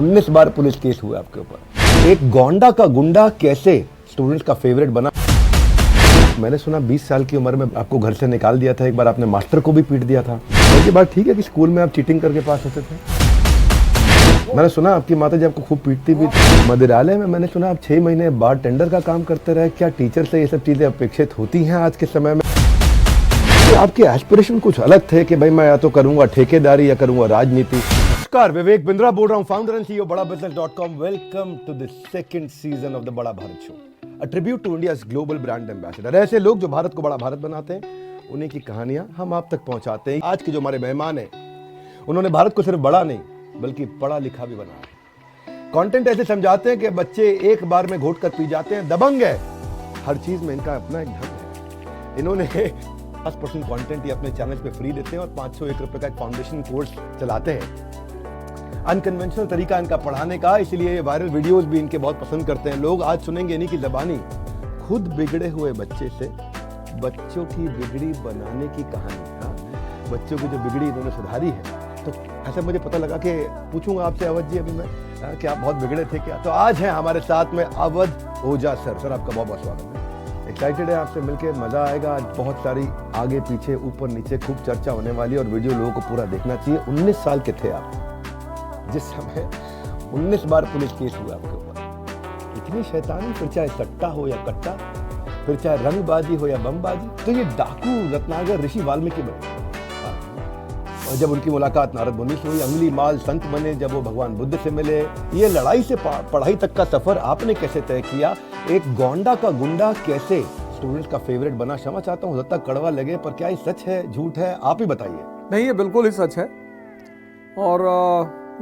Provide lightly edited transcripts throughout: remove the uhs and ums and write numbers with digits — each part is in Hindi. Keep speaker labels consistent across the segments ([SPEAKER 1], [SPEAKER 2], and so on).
[SPEAKER 1] 19 बार पुलिस केस हुआ आपके ऊपर। एक गोंडा का गुंडा कैसे स्टूडेंट्स का फेवरेट बना। मैंने सुना 20 साल की उम्र में आपको घर से निकाल दिया था, एक बार आपने मास्टर को भी पीट दिया था। ये बात ठीक है कि स्कूल में आप चीटिंग करके पास होते थे? मैंने सुना आपकी माता जी आपको खूब पीटती भी थी। मदिरालय में मैंने सुना आप 6 महीने बार टेंडर का काम करते रहे। क्या टीचर से ये सब चीजें अपेक्षित होती हैं आज के समय में? तो आपके एस्पिरेशन कुछ अलग थे कि भाई मैं या तो करूंगा ठेकेदारी या करूंगा राजनीति। नमस्कार, विवेक बिंद्रा बोल रहा हूं, founder and CEO BadaBusiness.com। Welcome to the second season of the Bada Bharat show, a tribute to India's global brand ambassador. ऐसे लोग जो भारत को बड़ा भारत बनाते हैं, उन्हीं की कहानियां हम आप तक पहुंचाते हैं। आज के जो हमारे मेहमान हैं, उन्होंने भारत को सिर्फ बड़ा नहीं बल्कि पढ़ा लिखा भी बनाया। कंटेंट ऐसे समझाते हैं कि बच्चे एक बार में घोट कर पी जाते हैं। दबंग है, हर चीज में इनका अपना एक ढंग है। इन्होंने 10% कंटेंट ये अपने चैनल पे फ्री देते हैं और 501 रुपए का एक फाउंडेशन कोर्स चलाते हैं। अनकन्वेंशनल तरीका इनका पढ़ाने का, इसलिए वायरल वीडियोस भी इनके बहुत पसंद करते हैं लोग। आज सुनेंगे इन्हीं की ज़बानी खुद बिगड़े हुए बच्चे से बच्चों की बिगड़ी बनाने की कहानी। बच्चों की जो बिगड़ी इन्होंने सुधारी है। तो ऐसे मुझे पता लगा कि पूछूंगा आपसे अवध जी अभी मैं कि आप बहुत बिगड़े थे क्या। तो आज हैं हमारे साथ में अवध ओझा सर। सर आपका बहुत बहुत स्वागत है। एक्साइटेड है आपसे मिलके, मजा आएगा। आज बहुत सारी आगे पीछे ऊपर नीचे खूब चर्चा होने वाली और वीडियो लोगों को पूरा देखना चाहिए। 19 साल के थे आप जिस समय 19 बार पुलिस केस हुआ आपके ऊपर। इतनी शैतानी, फिर चाहे सट्टा हो या कट्टा, फिर चाहे रंगबाजी हो या बमबाजी। तो ये डाकू रत्नाकर ऋषि वाल्मीकि बने और जब उनकी मुलाकात नारद मुनि से हुई, अंगुली माल संत बने जब वो भगवान बुद्ध से मिले। ये लड़ाई से पढ़ाई तक का सफर आपने कैसे तय किया? एक गोंडा का गुंडा कैसे स्टूडेंट्स का फेवरेट बना? क्षमा चाहता हूँ ज़्यादा कड़वा लगे, पर क्या ये सच है झूठ है, आप ही बताइए।
[SPEAKER 2] नहीं, ये बिल्कुल ही सच है। और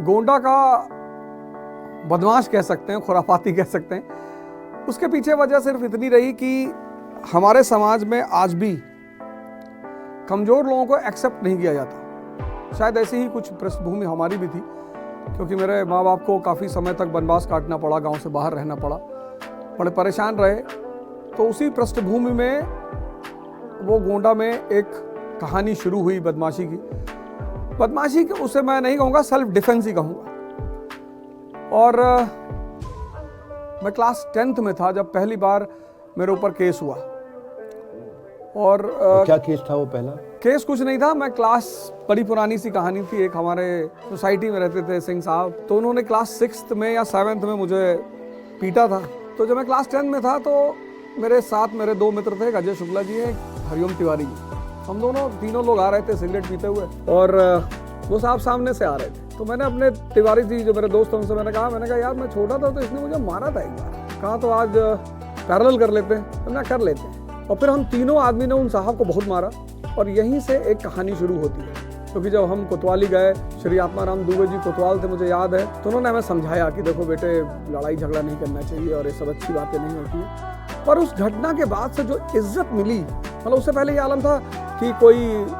[SPEAKER 2] गोंडा का बदमाश कह सकते हैं, खुराफाती कह सकते हैं। उसके पीछे वजह सिर्फ इतनी रही कि हमारे समाज में आज भी कमज़ोर लोगों को एक्सेप्ट नहीं किया जाता। शायद ऐसी ही कुछ पृष्ठभूमि हमारी भी थी, क्योंकि मेरे माँ बाप को काफ़ी समय तक वनवास काटना पड़ा, गांव से बाहर रहना पड़ा, बड़े परेशान रहे। तो उसी पृष्ठभूमि में वो गोंडा में एक कहानी शुरू हुई बदमाशी की। उसे मैं नहीं कहूँगा, सेल्फ डिफेंस ही कहूँगा। और मैं क्लास 10th में था जब पहली बार मेरे ऊपर केस हुआ। और
[SPEAKER 1] क्या केस था वो? पहला
[SPEAKER 2] केस कुछ नहीं था। मैं क्लास, बड़ी पुरानी सी कहानी थी। एक हमारे सोसाइटी में रहते थे सिंह साहब, तो उन्होंने क्लास 6th में या 7th में मुझे पीटा था। तो जब मैं क्लास 10 में था तो मेरे साथ मेरे 2 मित्र थे, अजय शुक्ला जी है, हरिओम तिवारी जी। हम दोनों तीनों लोग आ रहे थे सिगरेट पीते हुए, और वो साहब सामने से आ रहे थे। तो मैंने अपने तिवारी जी जो मेरे दोस्त हैं उनसे मैंने कहा यार मैं छोटा था तो इसने मुझे मारा था एक बार। कहा तो आज पैरेलल कर लेते हैं। तो मैं कर लेते हैं। और फिर हम तीनों आदमी ने उन साहब को बहुत मारा, और यहीं से एक कहानी शुरू होती है। क्योंकि जब हम कोतवाली गए, श्री आत्माराम दुबे जी कोतवाल थे, मुझे याद है, तो उन्होंने हमें समझाया कि देखो बेटे, लड़ाई झगड़ा नहीं करना चाहिए और ये सब अच्छी बातें नहीं होती है। पर उस घटना के बाद से जो इज्जत मिली, मतलब उससे पहले ये आलम था कि कोई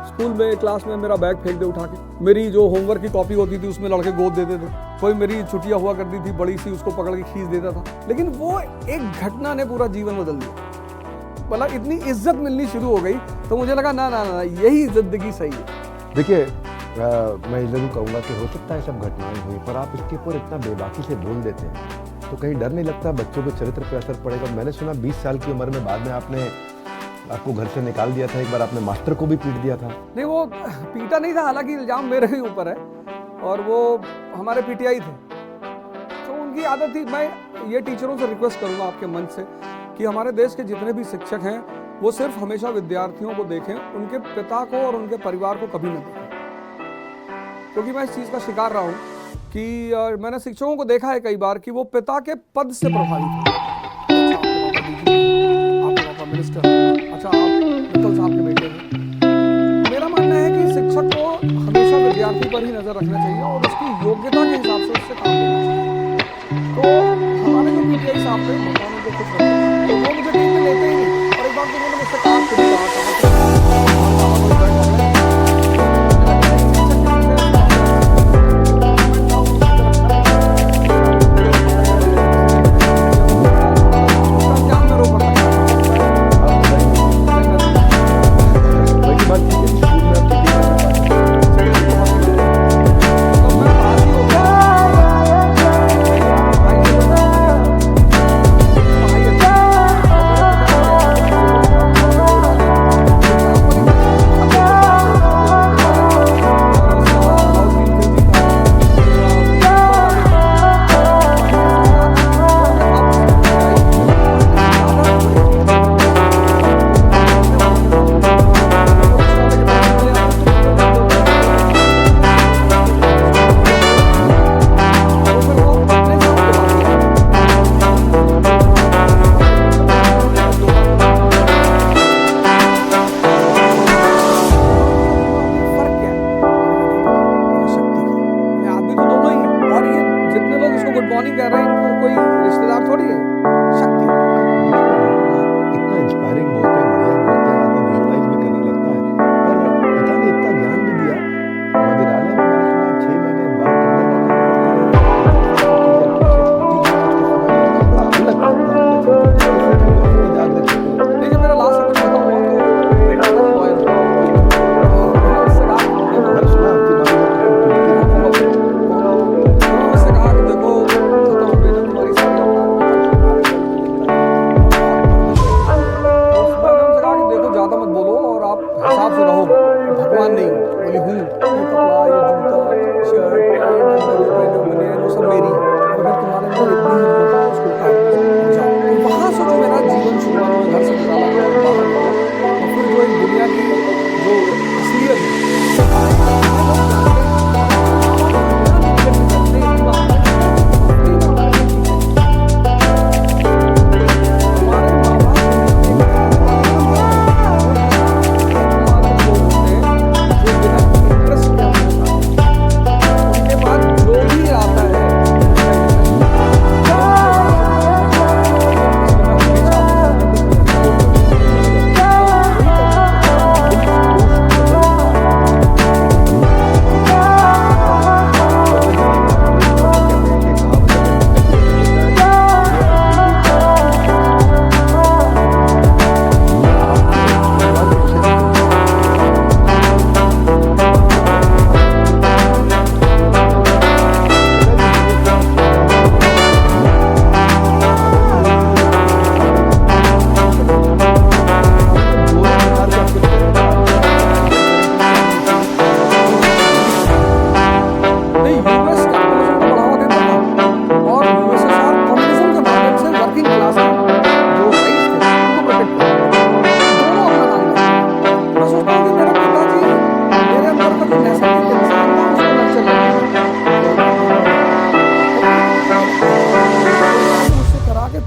[SPEAKER 2] स्कूल में क्लास में मेरा बैग फेंक दे उठा के, मेरी जो होमवर्क की कॉपी होती थी उसमें लड़के गोद देते थे, कोई मेरी छुट्टियाँ हुआ करती थी बड़ी सी, उसको पकड़ के खींच देता था। लेकिन वो एक घटना ने पूरा जीवन बदल दिया। मतलब इतनी इज्जत मिलनी शुरू हो गई, तो मुझे लगा ना यही जिंदगी सही है।
[SPEAKER 1] देखिए, मैं जरूर कहूँगा कि हो सकता है सब घटनाएं हुई, पर आप इसके ऊपर इतना बेबाकी से बोल देते हैं तो कहीं डर नहीं लगता बच्चों के चरित्र पर असर पड़ेगा? मैंने सुना 20 साल की उम्र में बाद में आपको घर से निकाल दिया था, एक बार आपने मास्टर को भी पीट दिया था।
[SPEAKER 2] नहीं, वो पीटा नहीं था, हालांकि इल्जाम मेरे ही ऊपर है, और वो हमारे पीटीआई थे, तो उनकी आदत थी। मैं ये टीचरों से रिक्वेस्ट करूँगा आपके मंच से कि हमारे देश के जितने भी शिक्षक हैं वो सिर्फ हमेशा विद्यार्थियों को देखें, उनके पिता को और उनके परिवार को कभी न देखें। क्योंकि मैं इस चीज़ का शिकार रहा हूँ कि मैंने शिक्षकों को देखा है कई बार कि वो पिता के पद से प्रभावित हैं। आपके पापा मिनिस्टर, अच्छा आप मित्तल साहब के बेटे हैं। मेरा मानना है कि शिक्षक को हमेशा विद्यार्थी पर ही नजर रखना चाहिए और उसकी योग्यता के हिसाब से उससे काम लेना चाहिए। तो हमारे जो पीटीआई साहब थे, भगवान उनको खुश रखे, तो वो मुझे टीम में लेते ही नहीं। और एक बार तो उन्होंने मुझसे कहा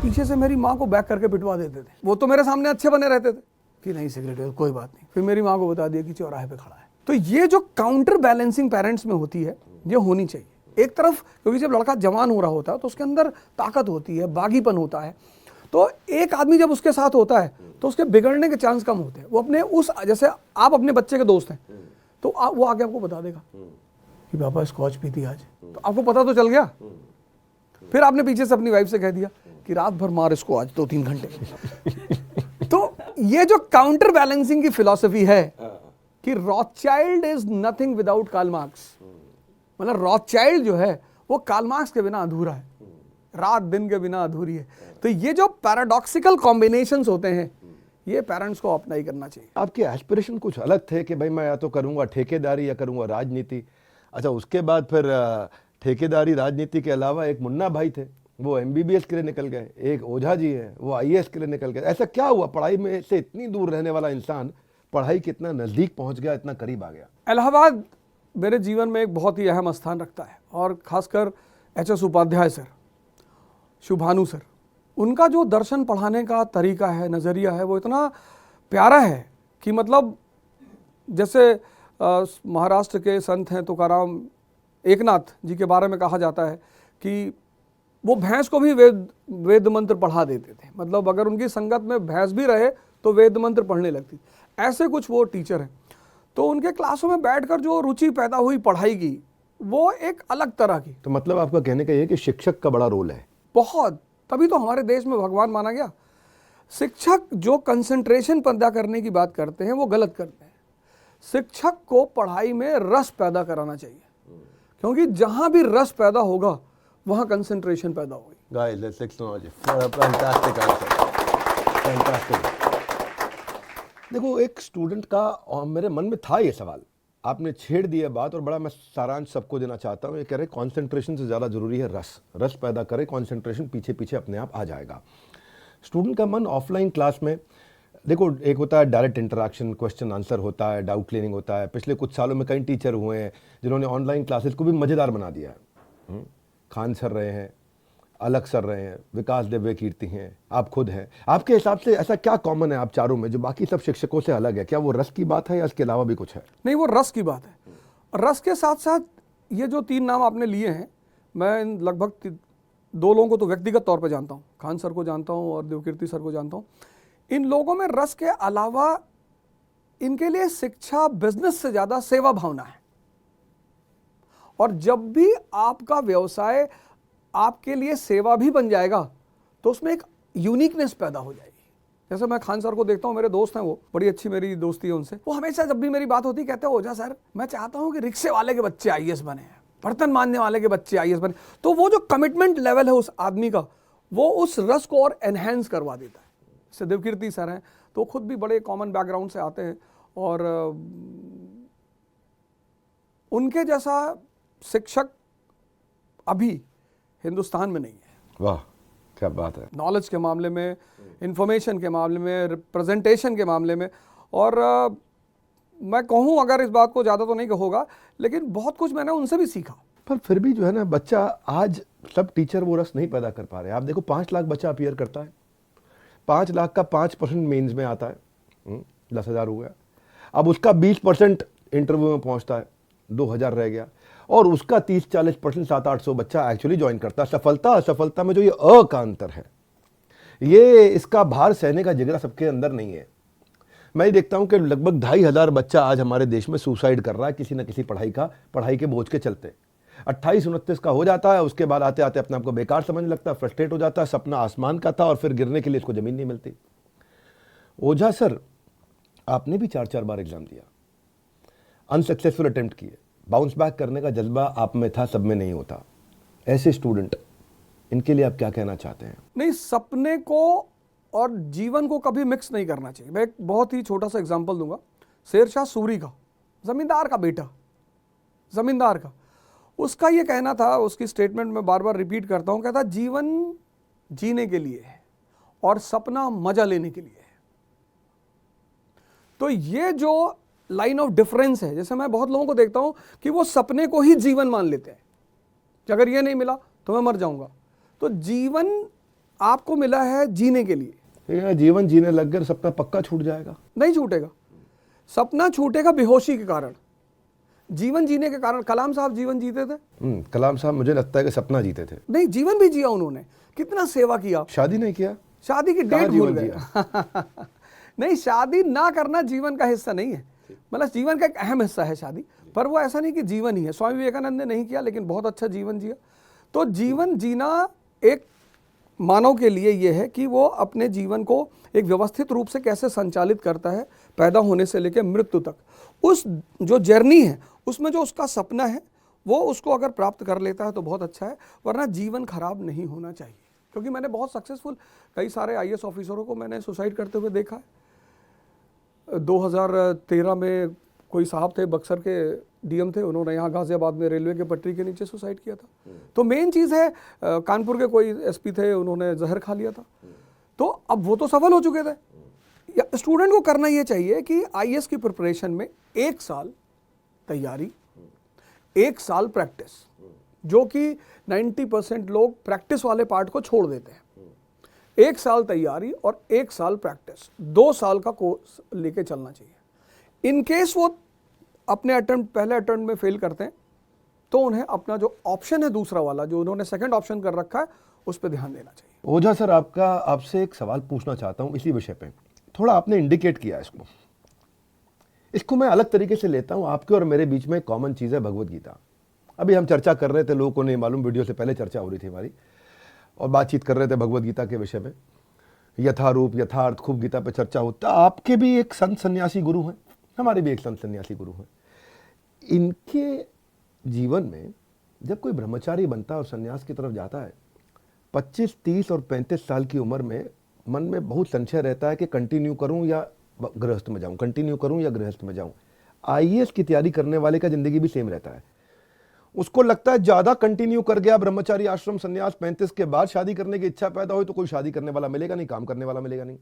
[SPEAKER 2] पीछे से मेरी माँ को बैक करके पिटवा देते थे। वो तो मेरे सामने अच्छे बने रहते थे कि नहीं सिगरेट है कोई बात नहीं, फिर मेरी माँ को बता दिया कि चौराहे पे खड़ा है। तो ये जो काउंटर बैलेंसिंग पेरेंट्स में होती है ये होनी चाहिए। एक तरफ क्योंकि जब लड़का जवान हो रहा होता है तो उसके अंदर ताकत होती है, बागीपन होता है, तो एक आदमी जब उसके साथ होता है तो उसके बिगड़ने के चांस कम होते हैं। वो अपने उस, जैसे आप अपने बच्चे के दोस्त हैं तो वो आगे आपको बता देगा कि पापा स्कॉच पी थी आज, तो आपको पता तो चल गया। फिर आपने पीछे से अपनी वाइफ से कह दिया कि रात भर मार इसको आज 2-3 घंटे। तो ये जो काउंटर बैलेंसिंग की फिलॉसफी है कि Rothschild is nothing without Karl Marx, मतलब रॉथचाइल्ड जो है वो कार्ल मार्क्स के बिना अधूरा है, रात दिन के बिना अधूरी है। तो ये जो पैराडॉक्सिकल कॉम्बिनेशंस होते हैं ये पेरेंट्स को अपना ही करना चाहिए।
[SPEAKER 1] आपके एस्पिरेशन कुछ अलग थे कि भाई मैं या तो करूंगा ठेकेदारी या करूंगा राजनीति। अच्छा, उसके बाद फिर ठेकेदारी राजनीति के अलावा एक मुन्ना भाई थे, वो एमबीबीएस के लिए निकल गए, एक ओझा जी हैं वो आईएएस के लिए निकल गए। ऐसा क्या हुआ, पढ़ाई में से इतनी दूर रहने वाला इंसान पढ़ाई के इतना नज़दीक पहुंच गया, इतना करीब आ गया?
[SPEAKER 2] इलाहाबाद मेरे जीवन में एक बहुत ही अहम स्थान रखता है, और खासकर एचएस उपाध्याय सर, शुभानु सर, उनका जो दर्शन पढ़ाने का तरीका है, नज़रिया है, वो इतना प्यारा है कि मतलब जैसे महाराष्ट्र के संत हैं तुकाराम एकनाथ जी के बारे में कहा जाता है कि वो भैंस को भी वेद मंत्र पढ़ा देते थे। मतलब अगर उनकी संगत में भैंस भी रहे तो वेद मंत्र पढ़ने लगती। ऐसे कुछ वो टीचर हैं। तो उनके क्लासों में बैठकर जो रुचि पैदा हुई पढ़ाई की, वो एक अलग तरह की।
[SPEAKER 1] तो मतलब आपका कहने का ये कि शिक्षक का बड़ा रोल है
[SPEAKER 2] बहुत, तभी तो हमारे देश में भगवान माना गया। शिक्षक जो कंसंट्रेशन पैदा करने की बात करते हैं वो गलत करते हैं। शिक्षक को पढ़ाई में रस पैदा कराना चाहिए, क्योंकि जहां भी रस पैदा होगा वहां कंसंट्रेशन पैदा होगी।
[SPEAKER 1] Guys, let's acknowledge it. Fantastic answer. Fantastic. देखो, एक स्टूडेंट का, और मेरे मन में था ये सवाल, आपने छेड़ दिया बात, और बड़ा मैं सारांश सबको देना चाहता हूँ। ये कह रहे कंसंट्रेशन से ज़्यादा ज़रूरी है रस। रस पैदा करे, कंसंट्रेशन पीछे पीछे अपने आप आ जाएगा। स्टूडेंट का मन ऑफलाइन क्लास में, देखो, एक होता है डायरेक्ट इंटरेक्शन, क्वेश्चन आंसर होता है, डाउट क्लियरिंग होता है। पिछले कुछ सालों में कई टीचर हुए हैं जिन्होंने ऑनलाइन क्लासेस को भी मज़ेदार बना दिया है। खान सर रहे हैं, अलग सर रहे हैं, विकास दिव्य कीर्ति हैं, आप खुद हैं। आपके हिसाब से ऐसा क्या कॉमन है आप चारों में जो बाकी सब शिक्षकों से अलग है? क्या वो रस की बात है या इसके अलावा भी कुछ है?
[SPEAKER 2] नहीं, वो रस की बात है। रस के साथ साथ ये जो 3 नाम आपने लिए हैं, मैं लगभग 2 लोगों को तो व्यक्तिगत तौर पर जानता हूँ, खान सर को जानता हूँ और देवकीर्ति सर को जानता हूँ। इन लोगों में रस के अलावा इनके लिए शिक्षा बिजनेस से ज़्यादा सेवा भावना है। और जब भी आपका व्यवसाय आपके लिए सेवा भी बन जाएगा तो उसमें एक यूनिकनेस पैदा हो जाएगी। जैसे मैं खान सर को देखता हूँ, मेरे दोस्त हैं, वो बड़ी अच्छी मेरी दोस्ती है उनसे। वो हमेशा जब भी मेरी बात होती है कहते हैं, ओझा सर मैं चाहता हूँ कि रिक्शे वाले के बच्चे आईएएस बने, बर्तन मांजने वाले के बच्चे आईएएस बने। तो वो जो कमिटमेंट लेवल है उस आदमी का, वो उस रस को और एनहेंस करवा देता है। जैसे देवकीर्ति सर हैं तो खुद भी बड़े कॉमन बैकग्राउंड से आते हैं, और उनके जैसा शिक्षक अभी हिंदुस्तान में नहीं है।
[SPEAKER 1] वाह, क्या बात है।
[SPEAKER 2] नॉलेज के मामले में, इंफॉर्मेशन के मामले में, रिप्रेजेंटेशन के मामले में। और मैं कहूँ, अगर इस बात को ज़्यादा तो नहीं कहूँगा, लेकिन बहुत कुछ मैंने उनसे भी सीखा।
[SPEAKER 1] पर फिर भी जो है ना, बच्चा, आज सब टीचर वो रस नहीं पैदा कर पा रहे। आप देखो, 5 लाख बच्चा अपीयर करता है, 5 लाख का 5% मेंस में आता है, 10,000 हो गया। अब उसका 20% इंटरव्यू में पहुंचता है, 2,000 रह गया। और उसका 30-40%, 700-800 बच्चा एक्चुअली ज्वाइन करता है। सफलता असफलता में जो ये का अंतर है, ये इसका भार सहने का जिगरा सबके अंदर नहीं है। मैं देखता हूं कि लगभग 2,500 बच्चा आज हमारे देश में सुसाइड कर रहा है किसी न किसी पढ़ाई के बोझ के चलते। 28-29 का हो जाता है, उसके बाद आते आते अपने आप को बेकार समझने लगता है, फ्रस्ट्रेट हो जाता है, सपना आसमान का था और फिर गिरने के लिए इसको जमीन नहीं मिलती। ओझा सर, आपने भी 4-4 बार एग्जाम दिया, अनसक्सेसफुल अटेम्प्ट किए, बाउंस बैक करने का जज्बा आप में था, सब में नहीं होता। ऐसे स्टूडेंट, इनके लिए आप क्या कहना चाहते हैं?
[SPEAKER 2] नहीं, सपने को और जीवन को कभी मिक्स नहीं करना चाहिए। मैं एक बहुत ही छोटा सा एग्जांपल दूंगा। शेरशाह सूरी का, जमींदार का बेटा, जमींदार का, उसका ये कहना था, उसकी स्टेटमेंट में बार बार रिपीट करता हूँ, कहता जीवन जीने के लिए है और सपना मजा लेने के लिए है। तो ये जो लाइन ऑफ डिफरेंस है, जैसे मैं बहुत लोगों को देखता हूं कि वो सपने को ही जीवन मान लेते हैं कि अगर ये नहीं मिला तो मैं मर जाऊंगा। तो जीवन आपको मिला है जीने के लिए।
[SPEAKER 1] ये जीवन जीने लग गए सपना पक्का छूट जाएगा।
[SPEAKER 2] नहीं छूटेगा, सपना छूटेगा बेहोशी के कारण, जीवन जीने के कारण। कलाम साहब जीवन जीते थे?
[SPEAKER 1] कलाम साहब मुझे लगता है कि सपना जीते थे।
[SPEAKER 2] नहीं, जीवन भी जिया उन्होंने। कितना सेवा किया।
[SPEAKER 1] शादी नहीं किया,
[SPEAKER 2] शादी की
[SPEAKER 1] कहाँ
[SPEAKER 2] डेट भूल
[SPEAKER 1] जीवन
[SPEAKER 2] गए। नहीं, शादी ना करना जीवन का हिस्सा नहीं है, मतलब जीवन का एक अहम हिस्सा है शादी, पर वो ऐसा नहीं कि जीवन ही है। स्वामी विवेकानंद ने नहीं किया, लेकिन बहुत अच्छा जीवन जिया। तो जीवन जीना एक मानव के लिए ये है कि वो अपने जीवन को एक व्यवस्थित रूप से कैसे संचालित करता है, पैदा होने से लेकर मृत्यु तक। उस जो जर्नी है उसमें जो उसका सपना है वो उसको अगर प्राप्त कर लेता है तो बहुत अच्छा है, वरना जीवन खराब नहीं होना चाहिए। क्योंकि मैंने बहुत सक्सेसफुल कई सारे आईएएस ऑफिसरों को मैंने सुसाइड करते हुए देखा है। 2013 में कोई साहब थे, बक्सर के डीएम थे, उन्होंने यहाँ गाजियाबाद में रेलवे के पटरी के नीचे सुसाइड किया था। तो मेन चीज़ है, कानपुर के कोई एसपी थे, उन्होंने जहर खा लिया था। तो अब वो तो सफल हो चुके थे। स्टूडेंट को करना ये चाहिए कि आईएएस की प्रिपरेशन में 1 साल तैयारी, 1 साल प्रैक्टिस, जो कि 90% लोग प्रैक्टिस वाले पार्ट को छोड़ देते हैं। 1 साल तैयारी और 1 साल प्रैक्टिस, 2 साल का कोर्स लेके चलना चाहिए। इन केस वो अपने अटेम्प्ट, पहले अटेम्प्ट में फेल करते हैं, तो उन्हें अपना जो ऑप्शन है दूसरा वाला, जो उन्होंने सेकंड ऑप्शन कर रखा है, उस पर ध्यान देना चाहिए।
[SPEAKER 1] ओझा सर, आपसे एक सवाल पूछना चाहता हूँ इसी विषय पे। थोड़ा आपने इंडिकेट किया इसको मैं अलग तरीके से लेता हूँ। आपके और मेरे बीच में कॉमन चीज़ है भगवत गीता। अभी हम चर्चा कर रहे थे, लोगों को नहीं मालूम, वीडियो से पहले चर्चा हो रही थी हमारी, और बातचीत कर रहे थे भगवत गीता के विषय में, यथारूप यथार्थ, खूब गीता पे चर्चा होता। आपके भी एक संत सन्यासी गुरु हैं, हमारे भी एक संत सन्यासी गुरु हैं। इनके जीवन में जब कोई ब्रह्मचारी बनता है और सन्यास की तरफ जाता है, 25, 30 और 35 साल की उम्र में मन में बहुत संशय रहता है कि कंटिन्यू करूं या गृहस्थ में जाऊं, कंटिन्यू करूं या गृहस्थ में जाऊं। आईएएस की तैयारी करने वाले का जिंदगी भी सेम रहता है। उसको लगता है ज्यादा कंटिन्यू कर गया ब्रह्मचारी आश्रम संन्यास, 35 के बाद शादी करने की इच्छा पैदा हुई तो कोई शादी करने वाला मिलेगा नहीं, काम करने वाला मिलेगा नहीं।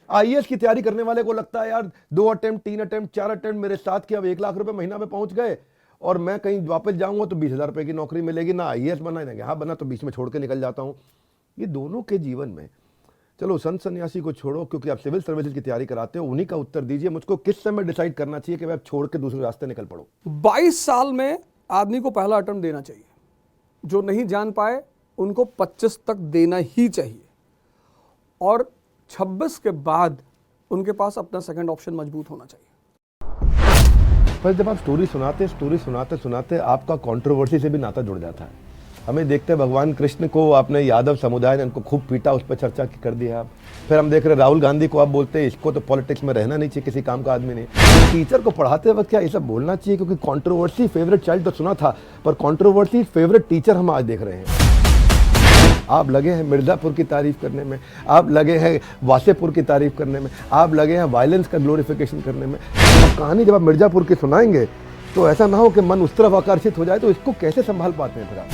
[SPEAKER 1] आईएएस की तैयारी करने वाले को लगता है यार 2 अटेम्प्ट, 3 अटेम्प्ट, 4 अटेम्प्ट मेरे साथ किया, अब 1 लाख रुपए महीना में पहुंच गए, और मैं कहीं वापस जाऊंगा तो 20,000 रुपए की नौकरी मिलेगी, ना आईएएस बना ना यहाँ बना, तो बीच में छोड़ के निकल जाता हूं। ये दोनों के जीवन में, चलो संत सन्यासी को छोड़ो क्योंकि आप सिविल सर्विसेज की तैयारी कराते हो, उन्हीं का उत्तर दीजिए मुझको, किस समय डिसाइड करना चाहिए कि आप छोड़ के दूसरे रास्ते निकल पड़ो?
[SPEAKER 2] 22 साल में आदमी को पहला अटेम्प्ट देना चाहिए। जो नहीं जान पाए उनको 25 तक देना ही चाहिए, और 26 के बाद उनके पास अपना सेकंड ऑप्शन मजबूत होना चाहिए।
[SPEAKER 1] पर जब आप स्टोरी सुनाते सुनाते आपका कंट्रोवर्सी से भी नाता जुड़ जाता है। हमें देखते हैं भगवान कृष्ण को आपने यादव समुदाय ने उनको खूब पीटा, उस पर चर्चा कर दिया आप। फिर हम देख रहे राहुल गांधी को आप बोलते हैं इसको तो पॉलिटिक्स में रहना नहीं चाहिए, किसी काम का आदमी नहीं। टीचर को पढ़ाते वक्त क्या ये सब बोलना चाहिए? क्योंकि कंट्रोवर्सी फेवरेट चाइल्ड तो सुना था, पर कंट्रोवर्सी फेवरेट टीचर हम आज देख रहे हैं। आप लगे हैं मिर्जापुर की तारीफ करने में, आप लगे हैं वासेपुर की तारीफ करने में, आप लगे हैं वायलेंस का ग्लोरिफिकेशन करने में। अब कहानी जब आप मिर्जापुर की सुनाएंगे तो ऐसा ना हो कि मन उस तरफ आकर्षित हो जाए, तो इसको कैसे संभाल पाते हैं फिर आप?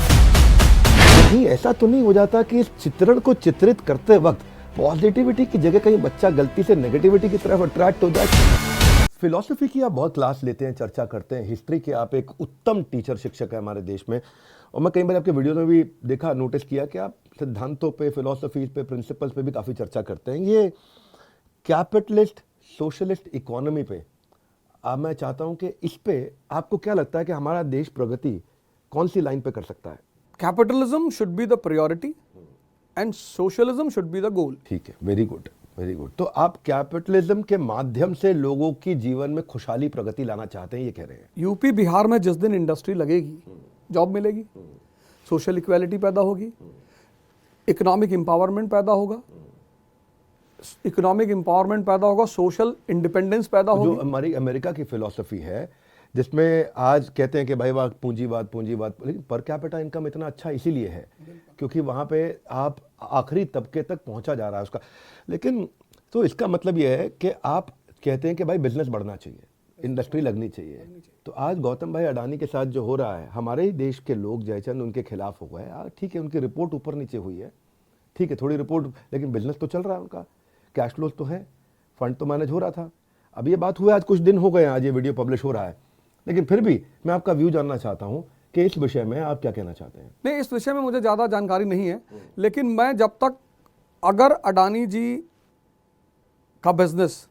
[SPEAKER 1] नहीं, ऐसा तो नहीं हो जाता कि इस चित्रण को चित्रित करते वक्त पॉजिटिविटी की जगह कहीं बच्चा गलती से नेगेटिविटी की तरफ अट्रैक्ट हो जाए? फिलॉसफी की आप बहुत क्लास लेते हैं, चर्चा करते हैं, हिस्ट्री के आप एक उत्तम टीचर, शिक्षक है हमारे देश में, और मैं कई बार आपके वीडियो में भी देखा, नोटिस किया कि आप सिद्धांतों पे, फिलॉसफी पे, प्रिंसिपल्स पे भी काफ़ी चर्चा करते हैं। ये कैपिटलिस्ट सोशलिस्ट इकोनॉमी पे अब मैं चाहता हूं कि इस पे आपको क्या लगता है कि हमारा देश प्रगति कौन सी लाइन पे कर सकता है?
[SPEAKER 2] Capitalism should be the priority and socialism should be the goal.
[SPEAKER 1] ठीक है, वेरी गुड, वेरी गुड। तो आप कैपिटलिज्म के माध्यम से लोगों की जीवन में खुशहाली, प्रगति लाना चाहते हैं, ये कह रहे हैं?
[SPEAKER 2] यूपी बिहार में जिस दिन इंडस्ट्री लगेगी, जॉब मिलेगी, सोशल इक्वालिटी पैदा होगी, इकोनॉमिक एम्पावरमेंट पैदा होगा, इकोनॉमिक एम्पावरमेंट पैदा होगा, सोशल इंडिपेंडेंस पैदा होगी।
[SPEAKER 1] जो हमारी अमेरिका की फिलॉसफी है, जिसमें आज कहते हैं कि भाई वाह पूंजीवाद, लेकिन पर कैपिटा इनकम इतना अच्छा इसीलिए है क्योंकि वहाँ पे आप आखिरी तबके तक पहुँचा जा रहा है उसका। लेकिन तो इसका मतलब ये है कि आप कहते हैं कि भाई बिजनेस बढ़ना चाहिए, इंडस्ट्री लगनी चाहिए। तो आज गौतम भाई अडानी के साथ जो हो रहा है, हमारे ही देश के लोग जयचंद उनके खिलाफ हो गए। ठीक है, उनकी रिपोर्ट ऊपर नीचे हुई है, ठीक है, थोड़ी रिपोर्ट, लेकिन बिजनेस तो चल रहा है उनका, कैश फ्लोज तो है, फंड तो मैनेज हो रहा था। अब ये बात हुई आज कुछ दिन हो गए, आज ये वीडियो पब्लिश हो रहा है, लेकिन फिर भी मैं आपका व्यू जानना चाहता हूं कि इस विषय में आप क्या कहना चाहते हैं?
[SPEAKER 2] नहीं, इस विषय में मुझे ज़्यादा जानकारी नहीं है, लेकिन मैं जब तक अगर अडानी जी का बिजनेस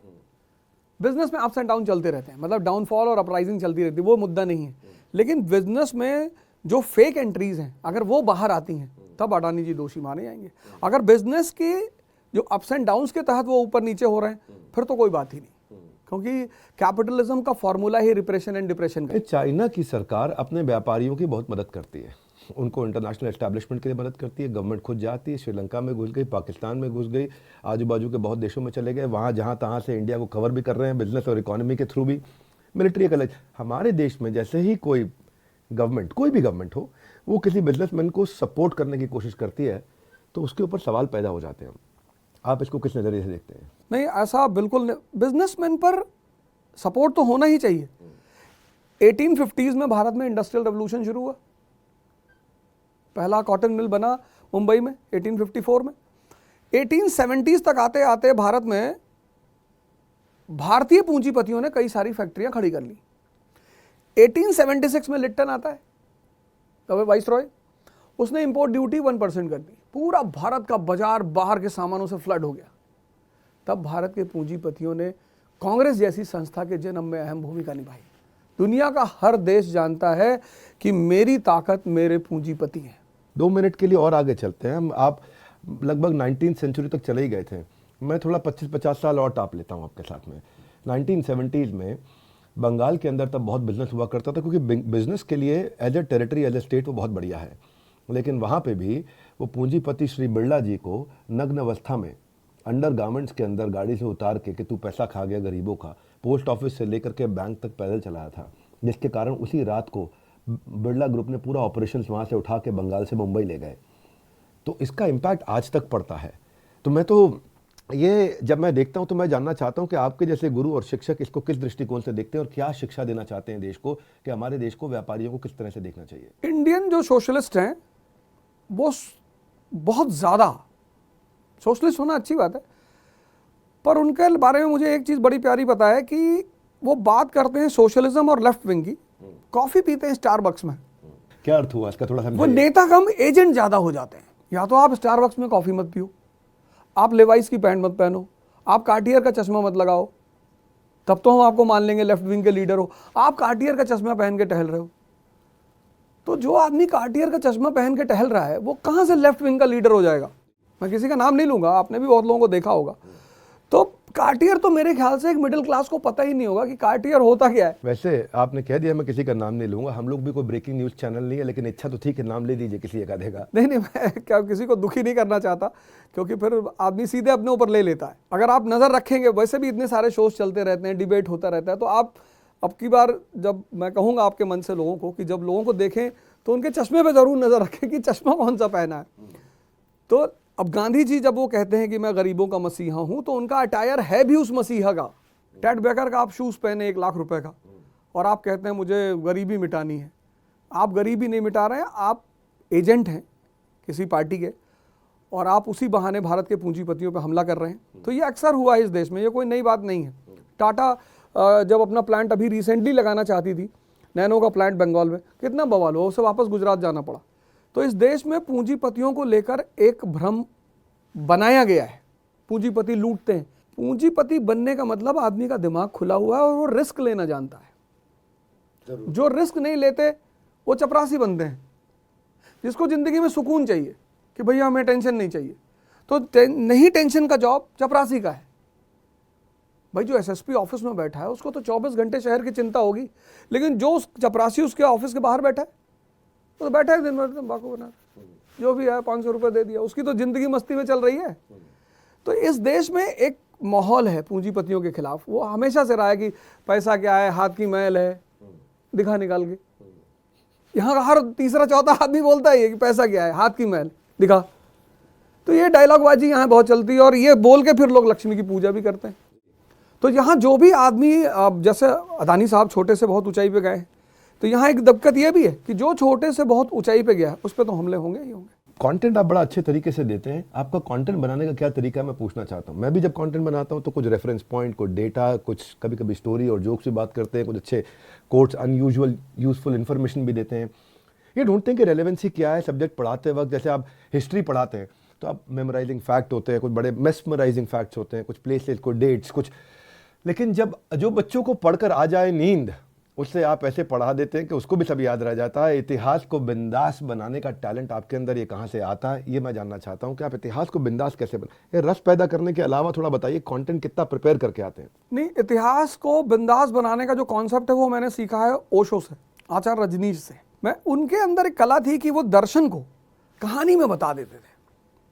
[SPEAKER 2] में अप्स एंड डाउन चलते रहते हैं, मतलब डाउनफॉल और अपराइजिंग चलती रहती है, वो मुद्दा नहीं है। लेकिन बिजनेस में जो फेक एंट्रीज हैं अगर वो बाहर आती हैं तब अडानी जी दोषी माने जाएंगे। अगर बिजनेस के जो अप्स एंड डाउन्स के तहत वो ऊपर नीचे हो रहे हैं फिर तो कोई बात ही नहीं, क्योंकि कैपिटलिज्म का formula he repression and depression का।
[SPEAKER 1] चाइना की सरकार अपने व्यापारियों की बहुत मदद करती है, उनको इंटरनेशनल एस्टैब्लिशमेंट के लिए मदद करती है। गवर्नमेंट खुद जाती है, श्रीलंका में घुस गई, पाकिस्तान में घुस गई, आजू बाजू के बहुत देशों में चले गए, वहाँ जहाँ तहाँ से इंडिया को कवर भी कर रहे हैं बिजनेस और इकोनॉमी के थ्रू भी। मिलिट्री एक अलग। हमारे देश में जैसे ही कोई गवर्नमेंट, कोई भी गवर्नमेंट हो, वो किसी बिजनेसमैन को सपोर्ट करने की कोशिश करती है तो उसके ऊपर सवाल पैदा हो जाते हैं। आप इसको किस नज़रिए से देखते हैं?
[SPEAKER 2] नहीं, ऐसा बिल्कुल नहीं। बिजनेसमैन पर सपोर्ट तो होना ही चाहिए। 1850s में भारत में इंडस्ट्रियल रेवोल्यूशन शुरू हुआ, पहला कॉटन मिल बना मुंबई में 1854 में। 1870s तक आते आते भारत में भारतीय पूंजीपतियों ने कई सारी फैक्ट्रियां खड़ी कर ली। 1876 में लिप्टन आता है, तब वाइस रॉय, उसने इंपोर्ट ड्यूटी 1% कर दी, पूरा भारत का बाजार बाहर के सामानों से फ्लड हो गया। तब भारत के पूंजीपतियों ने कांग्रेस जैसी संस्था के जन्म में अहम भूमिका निभाई। दुनिया का हर देश जानता है कि मेरी ताकत मेरे पूंजीपति हैं।
[SPEAKER 1] 2 मिनट के लिए और आगे चलते हैं हम। आप लगभग 19th सेंचुरी तक चले ही गए थे, मैं थोड़ा 25-50 साल और टाप लेता हूँ आपके साथ में। 1970s में बंगाल के अंदर तब बहुत बिजनेस हुआ करता था, क्योंकि बिजनेस के लिए as a territory, as a state वो बहुत बढ़िया है। लेकिन वहाँ पे भी वो पूंजीपति श्री बिरला जी को नग्न अवस्था में अंडर गारमेंट्स के अंदर गाड़ी से उतार के कि तू पैसा खा गया गरीबों का, पोस्ट ऑफिस से लेकर के बैंक तक पैदल चलाया था, जिसके कारण उसी रात को बिरला ग्रुप ने पूरा ऑपरेशन वहाँ से उठा के बंगाल से मुंबई ले गए। तो इसका इम्पैक्ट आज तक पड़ता है। तो मैं तो ये जब मैं देखता हूँ तो मैं जानना चाहता हूँ कि आपके जैसे गुरु और शिक्षक इसको किस दृष्टिकोण से देखते हैं और क्या शिक्षा देना चाहते हैं देश को, कि हमारे देश को व्यापारियों को किस तरह से देखना चाहिए?
[SPEAKER 2] इंडियन जो सोशलिस्ट हैं वो बहुत ज़्यादा, सोशलिस्ट होना अच्छी बात है, पर उनके बारे में मुझे एक चीज़ बड़ी प्यारी पता है कि वो बात करते हैं सोशलिज्म और लेफ्ट विंग की, कॉफ़ी पीते हैं स्टारबक्स में।
[SPEAKER 1] क्या अर्थ हुआ इसका, थोड़ा समझाइए।
[SPEAKER 2] वो नेता कम एजेंट ज़्यादा हो जाते हैं। या तो आप स्टारबक्स में कॉफ़ी मत पियो, आप लेवाइस की पैंट मत पहनो, आप कार्टियर का चश्मा मत लगाओ, तब तो हम आपको मान लेंगे लेफ्ट विंग के लीडर हो। आप कार्टियर का चश्मा पहन के टहल रहे हो, तो जो आदमी कार्टियर का चश्मा पहन के टहल रहा है वो कहाँ से लेफ्ट विंग का लीडर हो जाएगा? मैं किसी का नाम नहीं लूँगा, आपने भी बहुत लोगों को देखा होगा। तो कार्टियर तो मेरे ख्याल से एक मिडिल क्लास को पता ही नहीं होगा कि कार्टियर होता क्या है।
[SPEAKER 1] वैसे आपने कह दिया, मैं किसी का नाम नहीं लूंगा, हम लोग भी कोई ब्रेकिंग न्यूज़ चैनल नहीं है, लेकिन इच्छा तो ठीक है, नाम ले दीजिए किसी एक आधे का।
[SPEAKER 2] नहीं, मैं क्या किसी को दुखी नहीं करना चाहता, क्योंकि फिर आदमी सीधे अपने ऊपर ले लेता है। अगर आप नज़र रखेंगे, वैसे भी इतने सारे शोज चलते रहते हैं, डिबेट होता रहता है, तो आप अब की बार जब मैं कहूँगा आपके मन से लोगों को कि जब लोगों को देखें तो उनके चश्मे पे ज़रूर नज़र रखें कि चश्मा कौन सा पहना है। तो अब गांधी जी जब वो कहते हैं कि मैं गरीबों का मसीहा हूँ, तो उनका अटायर है भी उस मसीहा का। टेड बेकर का आप शूज़ पहने 1 लाख रुपए का, और आप कहते हैं मुझे गरीबी मिटानी है। आप गरीबी नहीं मिटा रहे हैं, आप एजेंट हैं किसी पार्टी के, और आप उसी बहाने भारत के पूंजीपतियों पर हमला कर रहे हैं। तो ये अक्सर हुआ है इस देश में, ये कोई नई बात नहीं है। टाटा जब अपना प्लांट अभी रिसेंटली लगाना चाहती थी, नैनो का प्लांट बंगाल में, कितना बवाल हुआ, उसे वापस गुजरात जाना पड़ा। तो इस देश में पूंजीपतियों को लेकर एक भ्रम बनाया गया है, पूंजीपति लूटते हैं। पूंजीपति बनने का मतलब आदमी का दिमाग खुला हुआ है और वो रिस्क लेना जानता है। जो रिस्क नहीं लेते वो चपरासी बनते हैं। जिसको जिंदगी में सुकून चाहिए कि भैया हमें टेंशन नहीं चाहिए, तो नहीं टेंशन का जॉब चपरासी का है। भाई जो एसएसपी ऑफिस में बैठा है उसको तो 24 घंटे शहर की चिंता होगी, लेकिन जो चपरासी उसके ऑफिस के बाहर बैठा है वो तो बैठा है दिन भर बाको बना, जो भी है 500 रुपये दे दिया, उसकी तो जिंदगी मस्ती में चल रही है। तो इस देश में एक माहौल है पूंजीपतियों के खिलाफ, वो हमेशा से रहा है कि पैसा क्या है, हाथ की मैल है, दिखा निकाल के। यहाँ का हर तीसरा चौथा आदमी बोलता है कि पैसा क्या है, हाथ की मैल दिखा। तो ये डायलॉगबाजी यहाँ बहुत चलती है, और ये बोल के फिर लोग लक्ष्मी की पूजा भी करते हैं। तो यहाँ जो भी आदमी, जैसे अदानी साहब छोटे से बहुत ऊंचाई पे गए, तो यहाँ एक दिक्कत ये भी है कि जो छोटे से बहुत ऊंचाई पे गया उस पर तो हमले होंगे ही होंगे।
[SPEAKER 1] कंटेंट आप बड़ा अच्छे तरीके से देते हैं, आपका कंटेंट बनाने का क्या तरीका है मैं पूछना चाहता हूँ। मैं भी जब कंटेंट बनाता हूँ तो कुछ रेफरेंस पॉइंट, कुछ डेटा, कुछ कभी कभी स्टोरी और जोक्स भी बात करते हैं, कुछ अच्छे कोट्स, अनयूजुअल यूजफुल इन्फॉर्मेशन भी देते हैं। ये ढूंढते हैं कि रेलेवेंसी क्या है सब्जेक्ट पढ़ाते वक्त। जैसे आप हिस्ट्री पढ़ाते हैं तो आप मेमोराइजिंग फैक्ट होते हैं, कुछ बड़े मेस्मराइजिंग फैक्ट्स होते हैं, कुछ प्लेसेस, कुछ डेट्स, कुछ, लेकिन जब जो बच्चों को पढ़कर आ जाए नींद, उससे आप ऐसे पढ़ा देते हैं कि उसको भी सब याद रह जाता है। इतिहास को बिंदास बनाने का टैलेंट आपके अंदर ये कहाँ से आता है, ये मैं जानना चाहता हूँ कि आप इतिहास को बिंदास कैसे ये रस पैदा करने के अलावा थोड़ा बताइए कंटेंट कितना प्रिपेयर करके आते हैं।
[SPEAKER 2] नहीं, इतिहास को बिंदास बनाने का जो कॉन्सेप्ट है वो मैंने सीखा है ओशो से, आचार्य रजनीश से। मैं उनके अंदर एक कला थी कि वो दर्शन को कहानी में बता देते थे।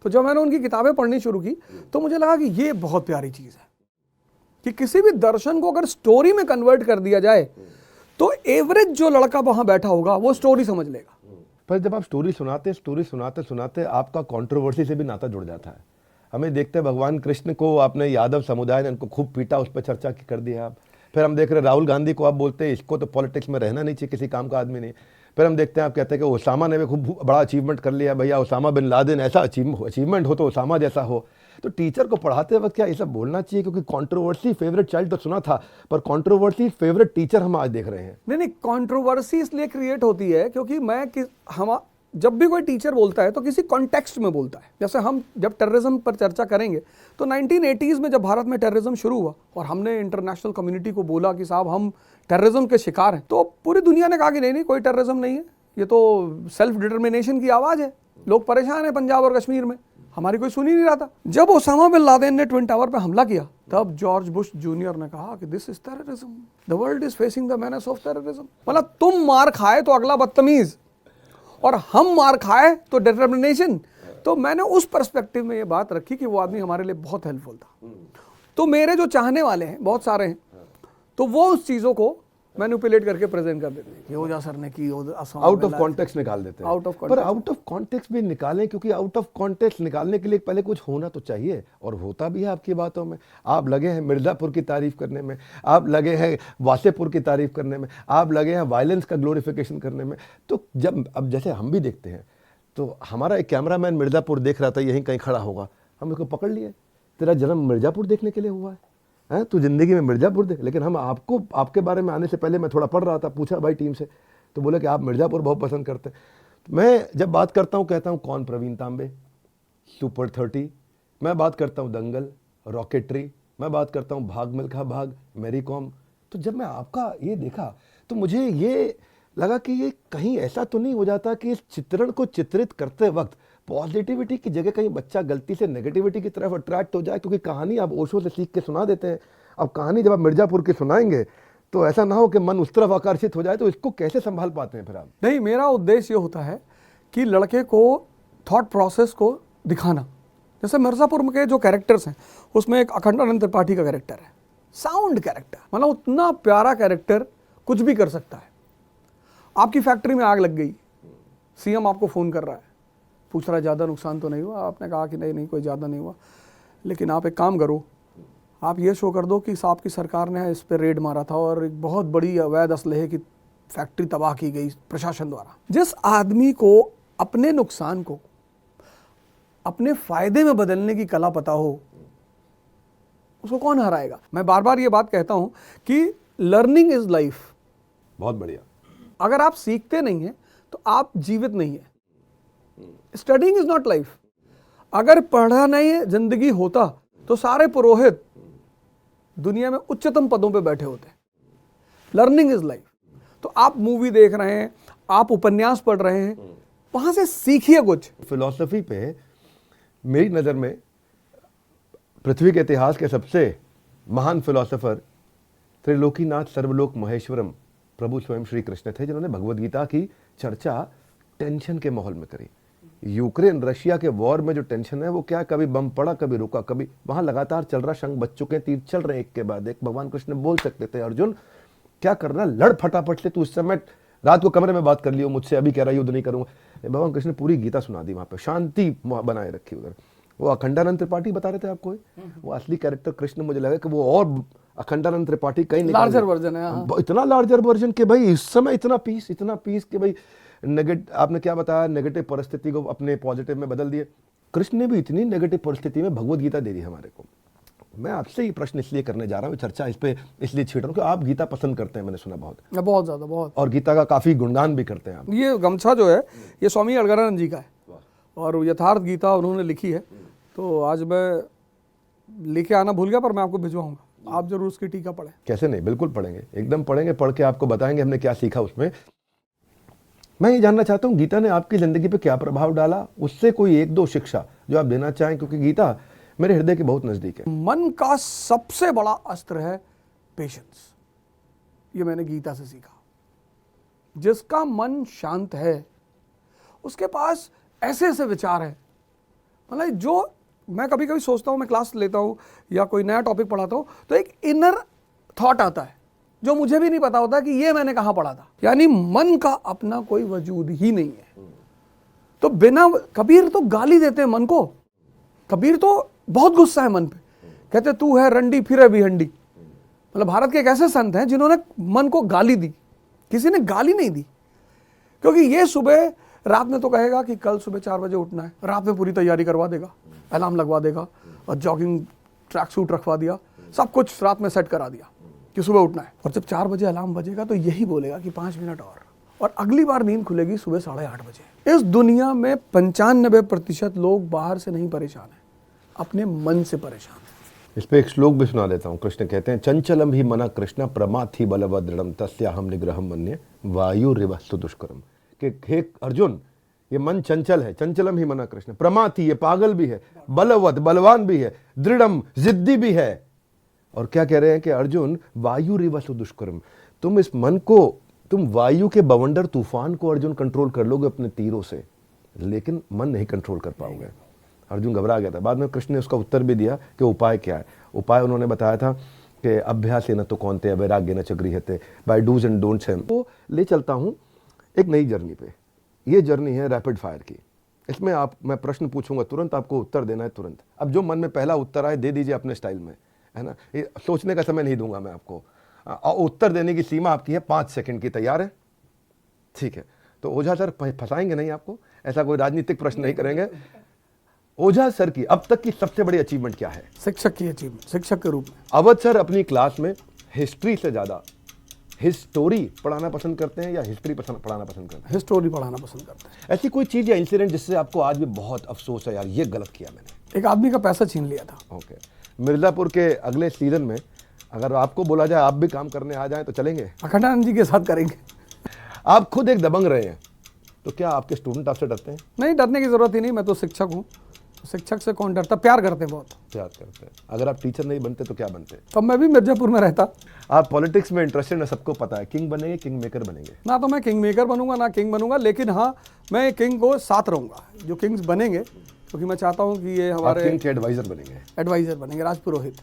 [SPEAKER 2] तो जब मैंने उनकी किताबें पढ़नी शुरू की तो मुझे लगा कि ये बहुत प्यारी चीज़ है कि किसी भी दर्शन को अगर स्टोरी में कन्वर्ट कर दिया जाए तो एवरेज जो लड़का वहां बैठा होगा वो स्टोरी समझ लेगा।
[SPEAKER 1] पर जब आप स्टोरी सुनाते सुनाते आपका कंट्रोवर्सी से भी नाता जुड़ जाता है। हमें देखते हैं भगवान कृष्ण को आपने यादव समुदाय ने उनको खूब पीटा, उस पर चर्चा कर दिया आप। फिर हम देख रहे हैं राहुल गांधी को आप बोलते हैं इसको तो पॉलिटिक्स में रहना नहीं चाहिए, किसी काम का आदमी नहीं। फिर हम देखते हैं आप कहते हैं कि ओसामा ने भी खूब बड़ा अचीवमेंट कर लिया। भैया ओसामा बिन लादेन ऐसा अचीवमेंट हो तो ओसामा जैसा हो। तो टीचर को पढ़ाते वक्त क्या ये सब बोलना चाहिए? क्योंकि कंट्रोवर्सी फेवरेट चाइल्ड तो सुना था, पर कंट्रोवर्सी फेवरेट टीचर हम आज देख रहे हैं।
[SPEAKER 2] नहीं, कंट्रोवर्सी इसलिए क्रिएट होती है क्योंकि हम जब भी कोई टीचर बोलता है तो किसी कॉन्टेक्स्ट में बोलता है। जैसे हम जब टेररिज्म पर चर्चा करेंगे तो 1980s में जब भारत में टेररिज्म शुरू हुआ और हमने इंटरनेशनल कम्युनिटी को बोला कि साहब हम टेररिज्म के शिकार हैं, तो पूरी दुनिया ने कहा कि नहीं कोई टेररिज्म नहीं है, ये तो सेल्फ डिटर्मिनेशन की आवाज़ है, लोग परेशान हैं पंजाब और कश्मीर में, हमारी कोई सुन ही नहीं रहा था। जब ओसामा बिन लादेन ने ट्विन टावर पे हमला किया तब जॉर्ज बुश जूनियर ने कहा कि this is terrorism, the world is facing the menace of terrorism. मतलब तुम मार खाए तो अगला बदतमीज और हम मार खाए तो डिटर्मिनेशन। तो मैंने उस पर्सपेक्टिव में ये बात रखी कि वो आदमी हमारे लिए बहुत हेल्पफुल था। तो मेरे जो चाहने वाले हैं बहुत सारे हैं, तो वो उस चीज़ों को मैनिपुलेट करके प्रेजेंट कर देते हैं कि ओझा सर ने की,
[SPEAKER 1] आउट ऑफ कॉन्टेक्स्ट निकाल देते हैं।
[SPEAKER 2] आउट ऑफ
[SPEAKER 1] पर आउट ऑफ कॉन्टेक्स्ट भी निकालें, क्योंकि आउट ऑफ कॉन्टेक्स्ट निकालने के लिए पहले कुछ होना तो चाहिए, और होता भी है आपकी बातों में। आप लगे हैं मिर्ज़ापुर की तारीफ करने में, आप लगे हैं वासेपुर की तारीफ करने में, आप लगे हैं वायलेंस का ग्लोरिफिकेशन करने में। तो जब अब जैसे हम भी देखते हैं तो हमारा एक कैमरामैन मिर्ज़ापुर देख रहा था, यहीं कहीं खड़ा होगा, हम उसको पकड़ लिए, तेरा जन्म मिर्ज़ापुर देखने के लिए हुआ है, तो ज़िंदगी में मिर्ज़ापुर देख। लेकिन हम आपको, आपके बारे में आने से पहले मैं थोड़ा पढ़ रहा था, पूछा भाई टीम से, तो बोले कि आप मिर्ज़ापुर बहुत पसंद करते हैं। तो मैं जब बात करता हूँ कहता हूँ कौन प्रवीण तांबे, सुपर 30, मैं बात करता हूँ दंगल, रॉकेटरी, मैं बात करता हूँ भाग मिल्खा भाग, मैरी कॉम। तो जब मैं आपका ये देखा तो मुझे ये लगा कि ये कहीं ऐसा तो नहीं हो जाता कि इस चित्रण को चित्रित करते वक्त पॉजिटिविटी की जगह कहीं बच्चा गलती से नेगेटिविटी की तरफ अट्रैक्ट हो जाए। क्योंकि कहानी आप ओशो से सीख के सुना देते हैं, अब कहानी जब आप मिर्ज़ापुर की सुनाएंगे तो ऐसा ना हो कि मन उस तरफ आकर्षित हो जाए। तो इसको कैसे संभाल पाते हैं फिर आप?
[SPEAKER 2] नहीं, मेरा उद्देश्य ये होता है कि लड़के को थॉट प्रोसेस को दिखाना। जैसे मिर्ज़ापुर के जो कैरेक्टर्स हैं उसमें एक अखंडानंद त्रिपाठी का कैरेक्टर है, साउंड कैरेक्टर, मतलब उतना प्यारा कैरेक्टर कुछ भी कर सकता है। आपकी फैक्ट्री में आग लग गई, सीएम आपको फ़ोन कर रहा है, पूछ रहा है ज़्यादा नुकसान तो नहीं हुआ? आपने कहा कि नहीं कोई ज़्यादा नहीं हुआ, लेकिन आप एक काम करो, आप ये शो कर दो कि साहब की सरकार ने इस पर रेड मारा था और एक बहुत बड़ी अवैध असलहे की फैक्ट्री तबाह की गई प्रशासन द्वारा। जिस आदमी को अपने नुकसान को अपने फ़ायदे में बदलने की कला पता हो, उसको कौन हराएगा? मैं बार बार ये बात कहता हूँ कि लर्निंग इज़ लाइफ।
[SPEAKER 1] बहुत बढ़िया।
[SPEAKER 2] अगर आप सीखते नहीं हैं तो आप जीवित नहीं है। Studying is not life. अगर पढ़ा नहीं जिंदगी होता तो सारे पुरोहित दुनिया में उच्चतम पदों पे बैठे होते। Learning is life. तो आप मूवी देख रहे हैं, आप उपन्यास पढ़ रहे हैं, वहां से सीखिए कुछ।
[SPEAKER 1] फिलॉसफी पे मेरी नज़र में पृथ्वी के इतिहास के सबसे महान फिलॉसफर त्रिलोकीनाथ सर्वलोक महेश्वरम प्रभु स्वयं श्री कृष्ण थे, जिन्होंने भगवद गीता की चर्चा टेंशन के माहौल में करी। यूक्रेन रशिया के वॉर में जो टेंशन है वो क्या, कभी बम पड़ा, कभी रुका, कभी वहां लगातार चल रहा, शंख बज चुके हैं, तीर चल रहे हैं एक के बाद एक। भगवान कृष्ण बोल सकते थे अर्जुन क्या करना, लड़ फटाफट से, तू उस समय रात को कमरे में बात कर लियो मुझसे, अभी कह रहा युद्ध नहीं करूंगा। भगवान कृष्ण ने पूरी गीता सुना दी, वहां पे शांति बनाए रखी उधर। वो अखंडानंद त्रिपाठी बता रहे थे आपको, वो असली कैरेक्टर कृष्ण, मुझे लगा कि वो और अखंडानंद त्रिपाठी कहीं
[SPEAKER 2] लार्जर वर्जन है,
[SPEAKER 1] इतना लार्जर वर्जन के भाई इस समय इतना पीस के भाई आपने क्या बताया, नेगेटिव परिस्थिति को अपने पॉजिटिव में बदल दिए। कृष्ण ने भी इतनी नेगेटिव परिस्थिति में भगवद गीता दे दी हमारे को। मैं आपसे ये प्रश्न इसलिए करने जा रहा हूँ, चर्चा इस पे इसलिए छेड़ रहा हूँ कि आप गीता पसंद करते हैं, मैंने सुना बहुत
[SPEAKER 2] ज़्यादा, बहुत,
[SPEAKER 1] और गीता का काफ़ी गुणगान भी करते हैं आप।
[SPEAKER 2] ये गमछा जो है ये स्वामी अड़गड़ानंद जी का है और यथार्थ गीता उन्होंने लिखी है, तो आज मैं लेके आना भूल गया, पर मैं आपको भिजवाऊंगा, आप जरूर उसकी टीका पढ़ें।
[SPEAKER 1] कैसे नहीं, बिल्कुल पढ़ेंगे, एकदम पढ़ेंगे, पढ़ के आपको बताएंगे हमने क्या सीखा उसमें। मैं ये जानना चाहता हूँ गीता ने आपकी जिंदगी पे क्या प्रभाव डाला, उससे कोई एक दो शिक्षा जो आप देना चाहें, क्योंकि गीता मेरे हृदय के बहुत नजदीक है।
[SPEAKER 2] मन का सबसे बड़ा अस्त्र है पेशेंस, ये मैंने गीता से सीखा। जिसका मन शांत है उसके पास ऐसे ऐसे विचार है, मतलब जो मैं कभी कभी सोचता हूँ, मैं क्लास लेता हूँ या कोई नया टॉपिक पढ़ाता हूँ तो एक इनर थॉट आता है जो मुझे भी नहीं पता होता कि ये मैंने कहाँ पढ़ा था। यानी मन का अपना कोई वजूद ही नहीं है। तो बिना, कबीर तो गाली देते हैं मन को, कबीर तो बहुत गुस्सा है मन पे, कहते तू है रंडी फिर भी हंडी। मतलब भारत के एक ऐसे संत हैं जिन्होंने मन को गाली दी, किसी ने गाली नहीं दी, क्योंकि ये सुबह रात में तो कहेगा कि कल सुबह 4 बजे उठना है, रात में पूरी तैयारी करवा देगा, अलार्म लगवा देगा और जॉगिंग ट्रैक सूट रखवा दिया, सब कुछ रात में सेट करा दिया कि सुबह उठना है। और जब 4 बजे अलार्म बजेगा तो यही बोलेगा कि 5 मिनट और अगली बार नींद खुलेगी सुबह 8:30 बजे। इस दुनिया में 95% लोग बाहर से नहीं परेशान हैं, अपने मन से परेशान हैं।
[SPEAKER 1] इस पे एक श्लोक भी सुना देता हूँ। कृष्ण कहते हैं, चंचलम ही मना कृष्ण प्रमाथि बलवदृढ़म तस्याहम निग्रहम मन्ये वायुरिवस्तु दुष्करम। कि हे अर्जुन, ये मन चंचल है, चंचलम ही मना कृष्ण, प्रमाथि ये पागल भी है, बलवद बलवान भी है, दृढ़म जिद्दी भी है। और क्या कह रहे हैं कि अर्जुन वायुरिवस्तु दुष्करम, तुम इस मन को, तुम वायु के बवंडर तूफान को अर्जुन कंट्रोल कर लोगे अपने तीरों से, लेकिन मन नहीं कंट्रोल कर पाओगे। अर्जुन घबरा गया था। बाद में कृष्ण ने उसका उत्तर भी दिया कि उपाय क्या है। उपाय उन्होंने बताया था कि अभ्यास न तो कौनते वैराग्य न च गृह्यते, बाय डूज एंड डोंट्स है। वो ले चलता हूँ एक नई जर्नी पे। ये जर्नी है रैपिड फायर की। इसमें मैं प्रश्न पूछूंगा, तुरंत आपको उत्तर देना है, तुरंत। अब जो मन में पहला उत्तर आए दे दीजिए अपने स्टाइल में, है ना। ये सोचने का समय नहीं दूंगा मैं आपको। उत्तर देने की सीमा आपकी है 5 सेकंड की। तैयार है? ठीक है। तो ओझा सर फंसाएंगे नहीं आपको, ऐसा कोई राजनीतिक प्रश्न नहीं करेंगे। ओझा सर की अब तक की सबसे बड़ी अचीवमेंट क्या है?
[SPEAKER 2] शिक्षक की अचीवमेंट, शिक्षक के रूप में।
[SPEAKER 1] अवध सर अपनी क्लास में हिस्ट्री से ज्यादा हिस्टोरी पढ़ाना पसंद करते हैं या हिस्ट्री पढ़ाना पसंद करते हैं?
[SPEAKER 2] हिस्टोरी पढ़ाना पसंद करते हैं।
[SPEAKER 1] ऐसी कोई चीज या इंसिडेंट जिससे आपको आज भी बहुत अफसोस है, यार ये गलत किया मैंने?
[SPEAKER 2] एक आदमी का पैसा छीन लिया था।
[SPEAKER 1] ओके। मिर्जापुर के अगले सीजन में अगर आपको बोला जाए आप भी काम करने आ जाएं तो चलेंगे?
[SPEAKER 2] अखंडानंद जी के साथ करेंगे।
[SPEAKER 1] आप खुद एक दबंग रहे हैं, तो क्या आपके स्टूडेंट आपसे डरते हैं?
[SPEAKER 2] नहीं, डरने की जरूरत ही नहीं, मैं तो शिक्षक हूँ। शिक्षक से कौन डरता? प्यार करते हैं, बहुत
[SPEAKER 1] प्यार करते हैं। अगर आप टीचर नहीं बनते तो क्या बनते?
[SPEAKER 2] तब मैं भी मिर्जापुर में रहता।
[SPEAKER 1] आप पॉलिटिक्स में इंटरेस्टेड है, सबको पता है। किंग बनेंगे, किंग मेकर बनेंगे?
[SPEAKER 2] ना तो मैं किंग मेकर बनूंगा ना किंग बनूंगा, लेकिन हाँ मैं किंग को साथ रहूंगा, जो किंग्स बनेंगे, क्योंकि मैं चाहता हूँ कि ये हमारे
[SPEAKER 1] किंग के एडवाइजर बनेंगे।
[SPEAKER 2] एडवाइजर बनेंगे, राजपुरोहित।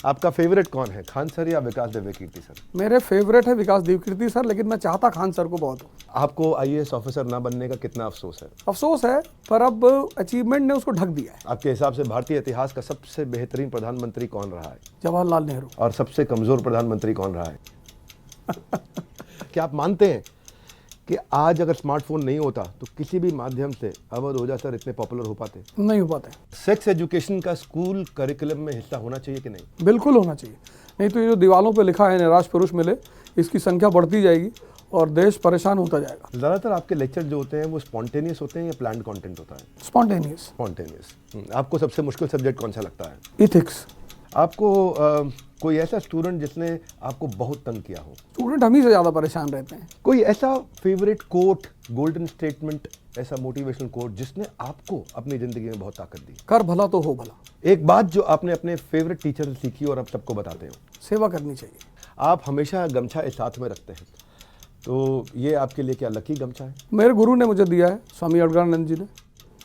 [SPEAKER 1] आपका फेवरेट कौन है, खान सर या विकास देवकीर्ति सर?
[SPEAKER 2] मेरे फेवरेट है विकास देवकीर्ति सर, लेकिन मैं चाहता खान सर को बहुत हूँ।
[SPEAKER 1] आपको आईएएस ऑफिसर ना बनने का कितना अफसोस है?
[SPEAKER 2] अफसोस है, पर अब अचीवमेंट ने उसको ढक दिया है।
[SPEAKER 1] आपके हिसाब से भारतीय इतिहास का सबसे बेहतरीन प्रधानमंत्री कौन रहा है?
[SPEAKER 2] जवाहरलाल नेहरू।
[SPEAKER 1] और सबसे कमजोर प्रधानमंत्री कौन रहा है? क्या आप मानते हैं कि आज अगर स्मार्टफोन नहीं होता तो किसी भी माध्यम से अवध ओझा सर इतने पॉपुलर हो पाते?
[SPEAKER 2] नहीं हो पाते।
[SPEAKER 1] सेक्स एजुकेशन का स्कूल करिकुलम में हिस्सा होना चाहिए कि नहीं?
[SPEAKER 2] बिल्कुल होना चाहिए, नहीं तो ये जो दीवालों पे लिखा है निराश पुरुष मिले, इसकी संख्या बढ़ती जाएगी और देश परेशान होता जाएगा।
[SPEAKER 1] ज़्यादातर आपके लेक्चर जो होते हैं वो स्पॉन्टेनियस होते हैं या प्लान्ड कंटेंट होता है?
[SPEAKER 2] स्पॉन्टेनियस।
[SPEAKER 1] स्पॉन्टेनियस। आपको सबसे मुश्किल सब्जेक्ट कौन सा लगता है?
[SPEAKER 2] इथिक्स।
[SPEAKER 1] आपको कोई ऐसा स्टूडेंट जिसने आपको बहुत तंग किया हो?
[SPEAKER 2] स्टूडेंट हम ही से ज़्यादा परेशान रहते हैं।
[SPEAKER 1] कोई ऐसा फेवरेट कोट, गोल्डन स्टेटमेंट, ऐसा मोटिवेशनल कोट जिसने आपको अपनी जिंदगी में बहुत ताकत दी?
[SPEAKER 2] कर भला तो हो भला।
[SPEAKER 1] एक बात जो आपने अपने फेवरेट टीचर से सीखी और आप सबको बताते हो?
[SPEAKER 2] सेवा करनी चाहिए।
[SPEAKER 1] आप हमेशा गमछा एक साथ में रखते हैं, तो ये आपके लिए क्या लकी गमछा है?
[SPEAKER 2] मेरे गुरु ने मुझे दिया है, स्वामी अडगानंद जी ने,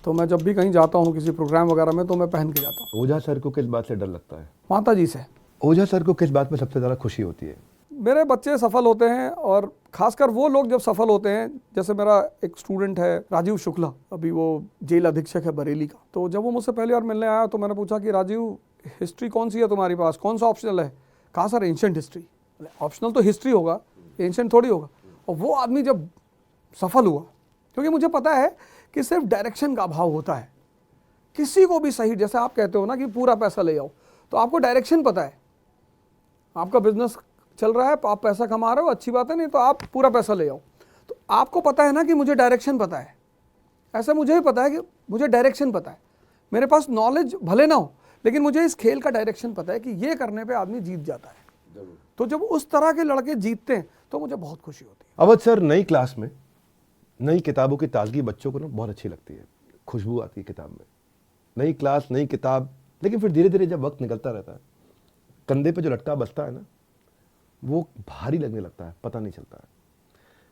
[SPEAKER 2] तो मैं जब भी कहीं जाता हूँ किसी प्रोग्राम वगैरह में तो मैं पहन के जाता हूँ।
[SPEAKER 1] ओझा सर को किस बात से डर लगता है?
[SPEAKER 2] माता जी से।
[SPEAKER 1] ओझा सर को किस बात में सबसे ज़्यादा खुशी होती है?
[SPEAKER 2] मेरे बच्चे सफल होते हैं, और खासकर वो लोग जब सफल होते हैं, जैसे मेरा एक स्टूडेंट है राजीव शुक्ला, अभी वो जेल अधीक्षक है बरेली का। तो जब वो मुझसे पहली बार मिलने आया तो मैंने पूछा कि राजीव, हिस्ट्री कौन सी है तुम्हारे पास, कौन सा ऑप्शनल है? कहा सर एंशिएंट हिस्ट्री। ऑप्शनल तो हिस्ट्री होगा, एंशिएंट थोड़ी होगा। और वो आदमी जब सफल हुआ, क्योंकि मुझे पता है कि सिर्फ डायरेक्शन का अभाव होता है। किसी को भी सही, जैसे आप कहते हो ना कि पूरा पैसा ले आओ, तो आपको डायरेक्शन पता है, आपका बिजनेस चल रहा है, आप पैसा कमा रहे हो, अच्छी बात है, नहीं तो आप पूरा पैसा ले आओ। तो आपको पता है ना कि मुझे डायरेक्शन पता है, ऐसा मुझे ही पता है कि मुझे डायरेक्शन पता है, मेरे पास नॉलेज भले ना हो लेकिन मुझे इस खेल का डायरेक्शन पता है कि ये करने पे आदमी जीत जाता है। तो जब उस तरह के लड़के जीतते हैं तो मुझे बहुत खुशी होती है।
[SPEAKER 1] अवध सर, नई क्लास में नई किताबों की ताजगी बच्चों को ना बहुत अच्छी लगती है, खुशबू आती है किताब में। नई क्लास, नई किताब, लेकिन फिर धीरे धीरे जब वक्त निकलता रहता है, कंधे पे जो लटका बसता है ना, वो भारी लगने लगता है, पता नहीं चलता है।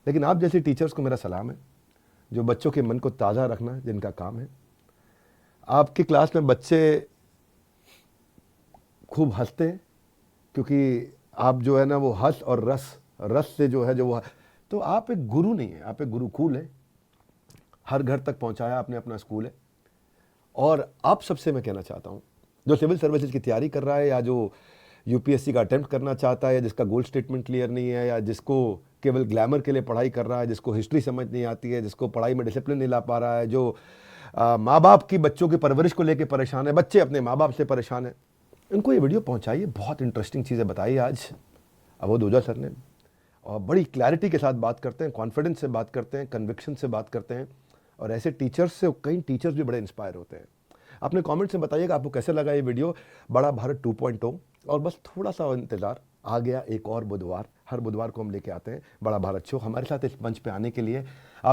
[SPEAKER 1] लेकिन आप जैसे टीचर्स को मेरा सलाम है, जो बच्चों के मन को ताज़ा रखना जिनका काम है। आपकी क्लास में बच्चे खूब हंसते हैं, क्योंकि आप जो है ना वो हंस और रस से जो है जो वो, तो आप एक गुरु नहीं है, आप एक गुरुकुल है। हर घर तक पहुंचाया आपने अपना स्कूल है। और आप सबसे मैं कहना चाहता हूं, जो सिविल सर्विसेज की तैयारी कर रहा है, या जो यूपीएससी का अटेम्प्ट करना चाहता है, या जिसका गोल स्टेटमेंट क्लियर नहीं है, या जिसको केवल ग्लैमर के लिए पढ़ाई कर रहा है, जिसको हिस्ट्री समझ नहीं आती है, जिसको पढ़ाई में डिसिप्लिन नहीं ला पा रहा है, जो माँ बाप की बच्चों की परवरिश को लेकर परेशान है, बच्चे अपने माँ बाप से परेशान है, इनको ये वीडियो पहुंचाइए। बहुत इंटरेस्टिंग चीज़ें बताई आज अवध ओझा सर ने, और बड़ी क्लैरिटी के साथ बात करते हैं, कॉन्फिडेंस से बात करते हैं, कन्विक्शन से बात करते हैं। और ऐसे टीचर्स से कई टीचर्स भी बड़े इंस्पायर होते हैं। अपने कमेंट्स में बताइएगा आपको कैसे लगा ये वीडियो, बड़ा भारत 2.0। और बस थोड़ा सा इंतज़ार, आ गया एक और बुधवार। हर बुधवार को हम लेके आते हैं बड़ा भारत शो। हमारे साथ इस मंच पे आने के लिए आप